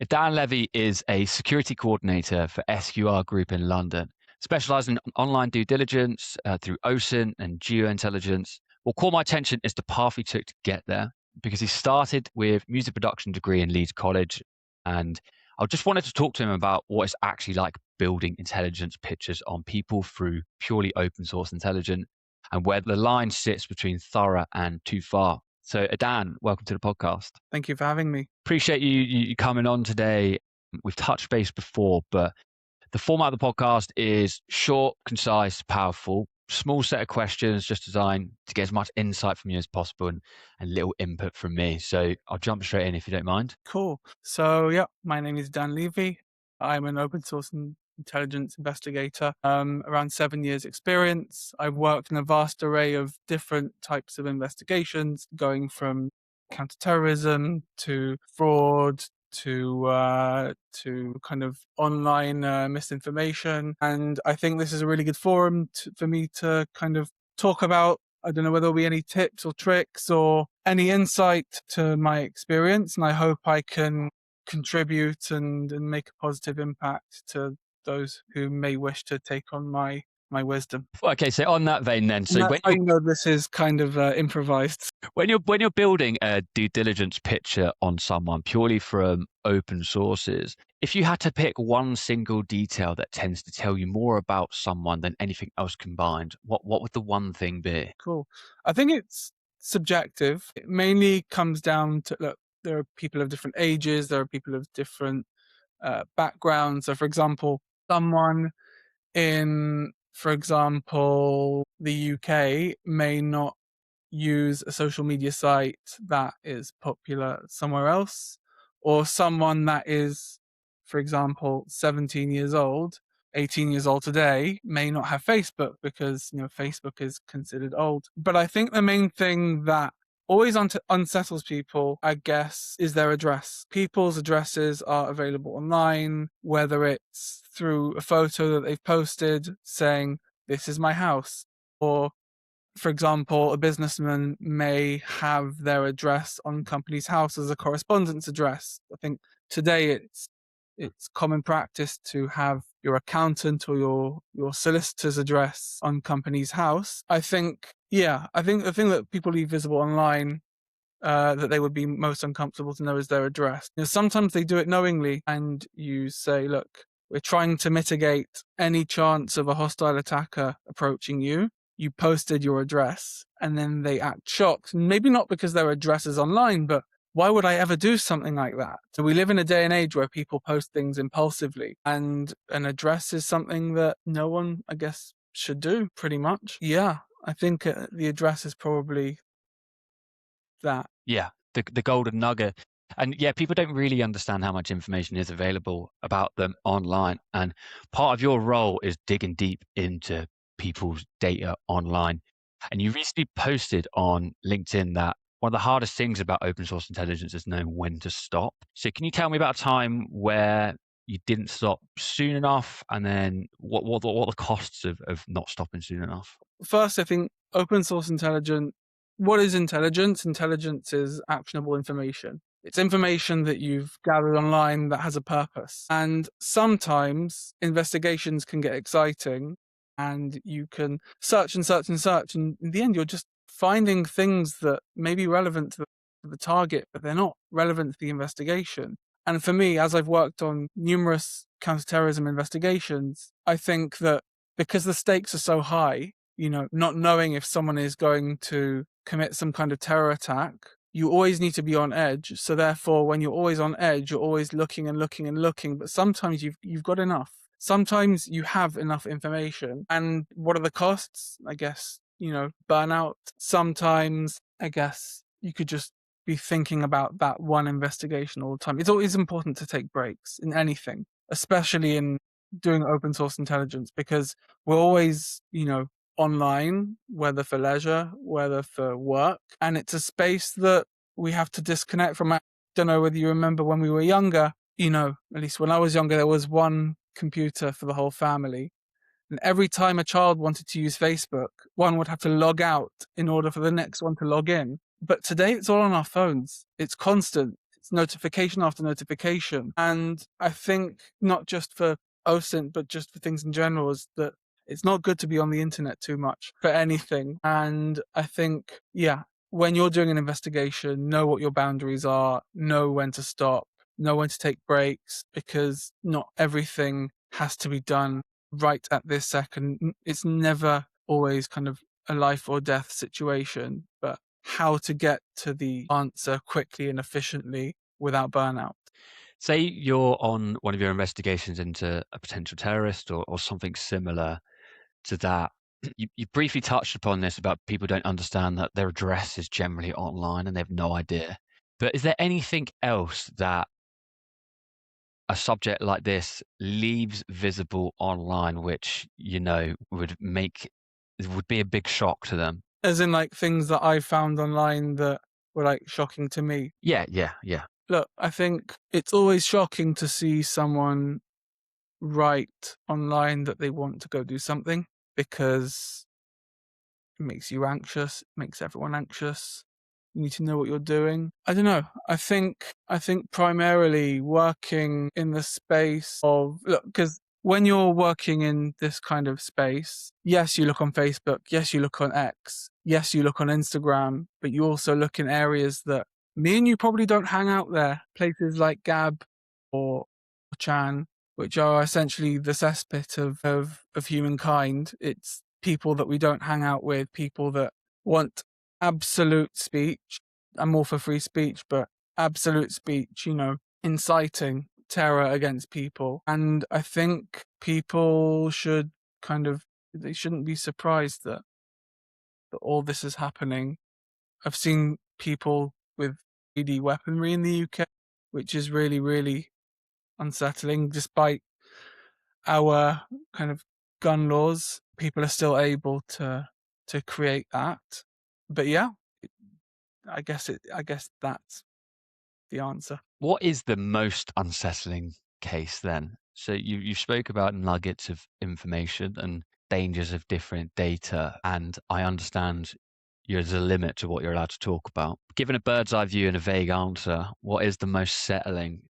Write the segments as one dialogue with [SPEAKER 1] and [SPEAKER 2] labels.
[SPEAKER 1] Idan Levy is a security coordinator for SQR Group in London, specializing in online due diligence through OSINT and geointelligence. What caught my attention is the path he took to get there, because he started with music production degree in Leeds College, and I just wanted to talk to him about what it's actually like building intelligence pictures on people through purely open source intelligence, and where the line sits between thorough and too far. So, Idan, welcome to the podcast.
[SPEAKER 2] Thank you for having me.
[SPEAKER 1] Appreciate you coming on today. We've touched base before, but the format of the podcast is short, concise, powerful, small set of questions just designed to get as much insight from you as possible and little input from me. So I'll jump straight in if you don't mind.
[SPEAKER 2] Cool. So, yeah, my name is Idan Levy. I'm an open source intelligence investigator. Around 7 years experience. I've worked in a vast array of different types of investigations, going from counterterrorism to fraud to kind of online misinformation. And I think this is a really good forum for me to kind of talk about. I don't know whether there'll be any tips or tricks or any insight to my experience. And I hope I can contribute and make a positive impact to those who may wish to take on my wisdom.
[SPEAKER 1] Okay, so on that vein, then,
[SPEAKER 2] And
[SPEAKER 1] so
[SPEAKER 2] that's how you know this is kind of improvised.
[SPEAKER 1] when you're building a due diligence picture on someone purely from open sources, if you had to pick one single detail that tends to tell you more about someone than anything else combined, what would the one thing be?
[SPEAKER 2] Cool. I think it's subjective. It mainly comes down to, look, there are people of different ages, there are people of different backgrounds. So, for example, someone in, for example, the UK may not use a social media site that is popular somewhere else, or someone that is, for example, 17 years old, 18 years old today may not have Facebook because, Facebook is considered old. But I think the main thing that always unsettles people, I guess, is their address. People's addresses are available online, whether it's through a photo that they've posted saying, "This is my house," or, for example, a businessman may have their address on company's house as a correspondence address. I think today it's common practice to have your accountant or your solicitor's address on company's house. I think the thing that people leave visible online that they would be most uncomfortable to know is their address. Sometimes they do it knowingly, and you say, "Look, we're trying to mitigate any chance of a hostile attacker approaching you. You posted your address," and then they act shocked. Maybe not because their address is online, but why would I ever do something like that? So we live in a day and age where people post things impulsively, and an address is something that no one, I guess, should do, pretty much. Yeah, I think the address is probably that.
[SPEAKER 1] Yeah, the golden nugget. And yeah, people don't really understand how much information is available about them online. And part of your role is digging deep into people's data online. And you recently posted on LinkedIn that one of the hardest things about open source intelligence is knowing when to stop. So can you tell me about a time where you didn't stop soon enough, and then what are the costs of not stopping soon enough?
[SPEAKER 2] First, I think open source intelligence. What is intelligence? Intelligence is actionable information. It's information that you've gathered online that has a purpose. And sometimes investigations can get exciting and you can search and search and search. And in the end, you're just finding things that may be relevant to the target, but they're not relevant to the investigation. And for me, as I've worked on numerous counterterrorism investigations, I think that because the stakes are so high, not knowing if someone is going to commit some kind of terror attack, you always need to be on edge. So therefore, when you're always on edge, you're always looking and looking and looking. But sometimes you've got enough. Sometimes you have enough information. And what are the costs? I guess, burnout. Sometimes, I guess, you could just be thinking about that one investigation all the time. It's always important to take breaks in anything, especially in doing open source intelligence, because we're always, online, whether for leisure, whether for work. And it's a space that we have to disconnect from. I don't know whether you remember when we were younger, at least when I was younger, there was one computer for the whole family. And every time a child wanted to use Facebook, one would have to log out in order for the next one to log in. But today it's all on our phones. It's constant. it's notification after notification. And I think not just for OSINT, but just for things in general, is that it's not good to be on the internet too much for anything. And I think, yeah, when you're doing an investigation, know what your boundaries are, know when to stop, know when to take breaks, because not everything has to be done right at this second. It's never always kind of a life or death situation, but how to get to the answer quickly and efficiently without burnout.
[SPEAKER 1] Say you're on one of your investigations into a potential terrorist or something similar to that. You briefly touched upon this about people don't understand that their address is generally online and they have no idea. But is there anything else that a subject like this leaves visible online, which, would be a big shock to them?
[SPEAKER 2] As in, like, things that I found online that were, like, shocking to me.
[SPEAKER 1] Yeah, yeah, yeah.
[SPEAKER 2] Look, I think it's always shocking to see someone write online that they want to go do something, because it makes you anxious, it makes everyone anxious. You need to know what you're doing. I don't know. I think primarily working in the space of, look, because when you're working in this kind of space, yes, you look on Facebook, yes, you look on X, yes, you look on Instagram, but you also look in areas that me and you probably don't hang out there. Places like Gab or Chan, which are essentially the cesspit of humankind. It's people that we don't hang out with, people that want absolute speech. I'm all for free speech, but absolute speech, inciting terror against people. And I think people should they shouldn't be surprised that all this is happening. I've seen people with ED weaponry in the UK, which is really, really unsettling. Despite our kind of gun laws, people are still able to create that. But yeah, I guess that's the answer.
[SPEAKER 1] What is the most unsettling case then? So you spoke about nuggets of information and dangers of different data, and I understand there's a limit to what you're allowed to talk about. Given a bird's eye view and a vague answer, what is the most settling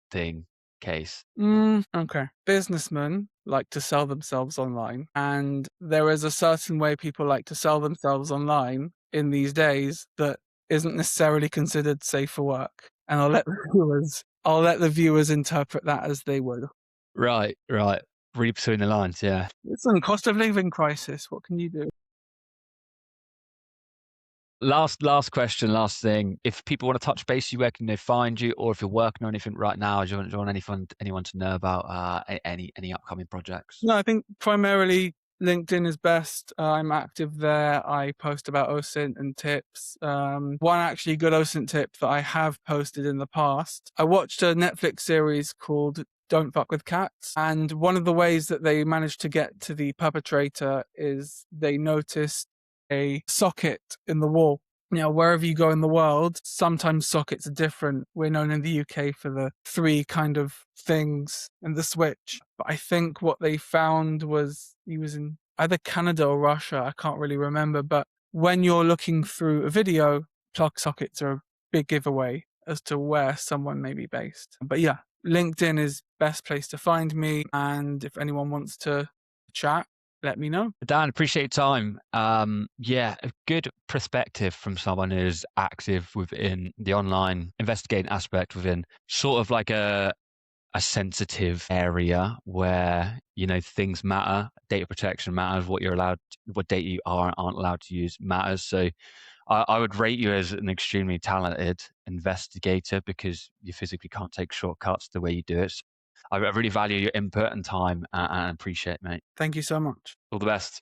[SPEAKER 1] case?
[SPEAKER 2] Okay. Businessmen like to sell themselves online, and there is a certain way people like to sell themselves online in these days that isn't necessarily considered safe for work. And I'll let the viewers interpret that as they would.
[SPEAKER 1] Right, right. Read between the lines, yeah.
[SPEAKER 2] It's a cost of living crisis. What can you do?
[SPEAKER 1] Last question, last thing. If people want to touch base with you, where can they find you? Or if you're working on anything right now, do you want anyone to know about any upcoming projects?
[SPEAKER 2] No, I think primarily LinkedIn is best. I'm active there. I post about OSINT and tips. One actually good OSINT tip that I have posted in the past. I watched a Netflix series called Don't Fuck with Cats, and one of the ways that they managed to get to the perpetrator is they noticed a socket in the wall. Wherever you go in the world, sometimes sockets are different. We're known in the UK for the three kind of things and the switch. But I think what they found was he was in either Canada or Russia. I can't really remember. But when you're looking through a video, plug sockets are a big giveaway as to where someone may be based. But yeah, LinkedIn is best place to find me. And if anyone wants to chat, let me know.
[SPEAKER 1] Dan, appreciate your time. Yeah, a good perspective from someone who's active within the online investigating aspect within sort of like a sensitive area where, things matter, data protection matters, what data you aren't allowed to use matters. So I would rate you as an extremely talented investigator because you physically can't take shortcuts the way you do it. So I really value your input and time and appreciate it, mate.
[SPEAKER 2] Thank you so much.
[SPEAKER 1] All the best.